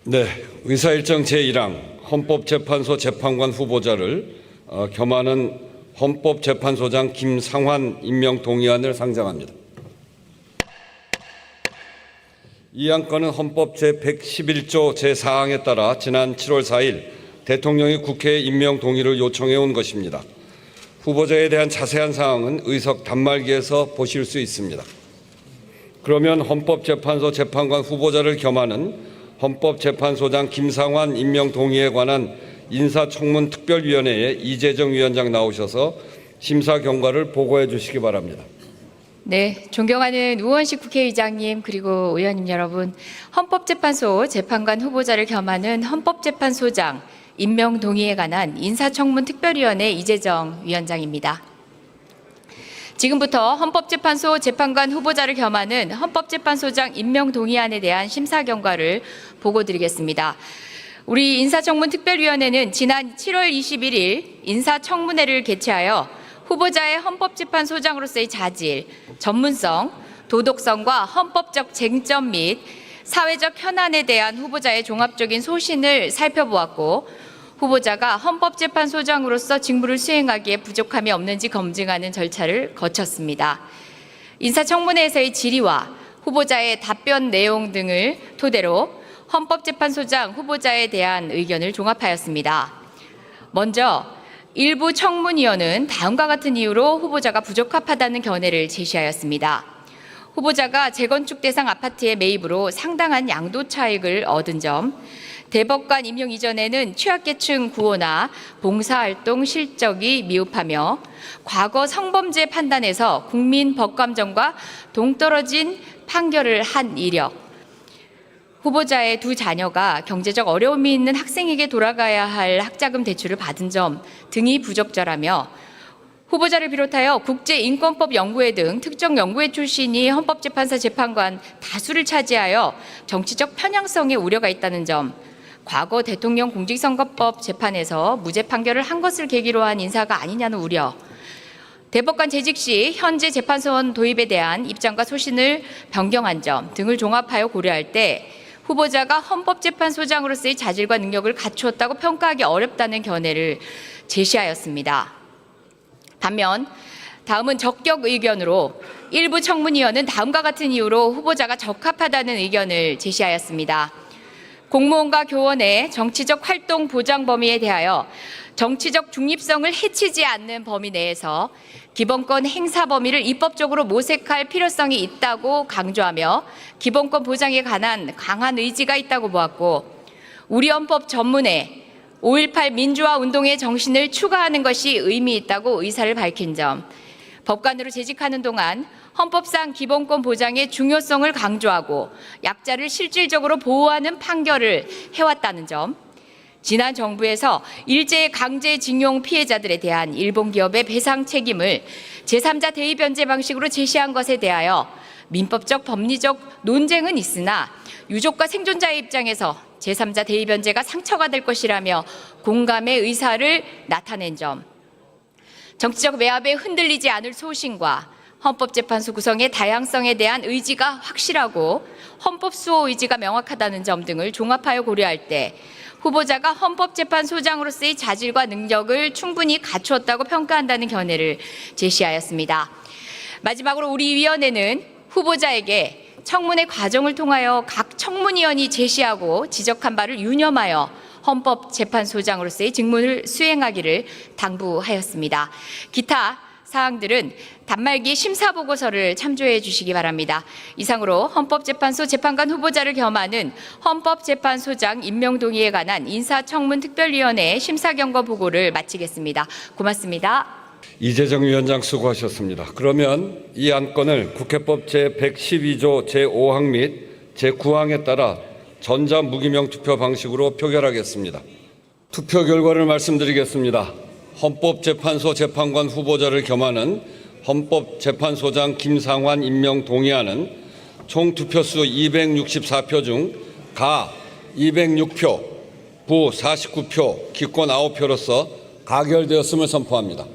네, 의사일정 제1항 헌법재판소 재판관 후보자를 겸하는 헌법재판소장 김상환 임명 동의안을 상정합니다. 이 안건은 헌법 제111조 제4항에 따라 지난 7월 4일 대통령이 국회에 임명 동의를 요청해 온 것입니다. 후보자에 대한 자세한 사항은 의석 단말기에서 보실 수 있습니다. 그러면 헌법재판소 재판관 후보자를 겸하는 헌법재판소장 김상환 임명 동의에 관한 인사청문특별위원회에 이재정 위원장 나오셔서 심사 경과를 보고해 주시기 바랍니다. 네, 존경하는 우원식 국회의장님 그리고 의원님 여러분, 헌법재판소 재판관 후보자를 겸하는 헌법재판소장 임명 동의에 관한 인사청문특별위원회 이재정 위원장입니다. 지금부터 헌법재판소 재판관 후보자를 겸하는 헌법재판소장 임명 동의안에 대한 심사 경과를 보고드리겠습니다. 우리 인사청문특별위원회는 지난 7월 21일 인사청문회를 개최하여 후보자의 헌법재판소장으로서의 자질, 전문성, 도덕성과 헌법적 쟁점 및 사회적 현안에 대한 후보자의 종합적인 소신을 살펴보았고, 후보자가 헌법재판소장으로서 직무를 수행하기에 부족함이 없는지 검증하는 절차를 거쳤습니다. 인사청문회에서의 질의와 후보자의 답변 내용 등을 토대로 헌법재판소장 후보자에 대한 의견을 종합하였습니다. 먼저 일부 청문위원은 다음과 같은 이유로 후보자가 부적합하다는 견해를 제시하였습니다. 후보자가 재건축 대상 아파트의 매입으로 상당한 양도 차익을 얻은 점, 대법관 임용 이전에는 취약계층 구호나 봉사활동 실적이 미흡하며 과거 성범죄 판단에서 국민 법감정과 동떨어진 판결을 한 이력, 후보자의 두 자녀가 경제적 어려움이 있는 학생에게 돌아가야 할 학자금 대출을 받은 점 등이 부적절하며, 후보자를 비롯하여 국제인권법 연구회 등 특정 연구회 출신이 헌법재판소 재판관 다수를 차지하여 정치적 편향성에 우려가 있다는 점, 과거 대통령 공직선거법 재판에서 무죄 판결을 한 것을 계기로 한 인사가 아니냐는 우려, 대법관 재직 시 현재 재판소원 도입에 대한 입장과 소신을 변경한 점 등을 종합하여 고려할 때 후보자가 헌법재판소장으로서의 자질과 능력을 갖추었다고 평가하기 어렵다는 견해를 제시하였습니다. 반면 다음은 적격 의견으로 일부 청문위원은 다음과 같은 이유로 후보자가 적합하다는 의견을 제시하였습니다. 공무원과 교원의 정치적 활동 보장 범위에 대하여 정치적 중립성을 해치지 않는 범위 내에서 기본권 행사 범위를 입법적으로 모색할 필요성이 있다고 강조하며 기본권 보장에 관한 강한 의지가 있다고 보았고, 우리 헌법 전문에 5.18 민주화 운동의 정신을 추가하는 것이 의미 있다고 의사를 밝힌 점, 법관으로 재직하는 동안 헌법상 기본권 보장의 중요성을 강조하고 약자를 실질적으로 보호하는 판결을 해왔다는 점, 지난 정부에서 일제 강제징용 피해자들에 대한 일본 기업의 배상 책임을 제3자 대의변제 방식으로 제시한 것에 대하여 민법적 법리적 논쟁은 있으나 유족과 생존자의 입장에서 제3자 대의변제가 상처가 될 것이라며 공감의 의사를 나타낸 점, 정치적 외압에 흔들리지 않을 소신과 헌법재판소 구성의 다양성에 대한 의지가 확실하고 헌법 수호 의지가 명확하다는 점 등을 종합하여 고려할 때 후보자가 헌법재판소장으로서의 자질과 능력을 충분히 갖추었다고 평가한다는 견해를 제시하였습니다. 마지막으로 우리 위원회는 후보자에게 청문회 과정을 통하여 각 청문위원이 제시하고 지적한 바를 유념하여 헌법재판소장으로서의 직무를 수행하기를 당부하였습니다. 기타 사항들은 단말기 심사보고서를 참조해 주시기 바랍니다. 이상으로 헌법재판소 재판관 후보자를 겸하는 헌법재판소장 임명 동의에 관한 인사청문특별위원회 심사경과 보고를 마치겠습니다. 고맙습니다. 이재정 위원장 수고하셨습니다. 그러면 이 안건을 국회법 제112조 제5항 및 제9항에 따라 전자무기명 투표 방식으로 표결하겠습니다. 투표 결과를 말씀드리겠습니다. 헌법재판소 재판관 후보자를 겸하는 헌법재판소장 김상환 임명 동의안은 총 투표수 264표 중 가 206표, 부 49표, 기권 9표로서 가결되었음을 선포합니다.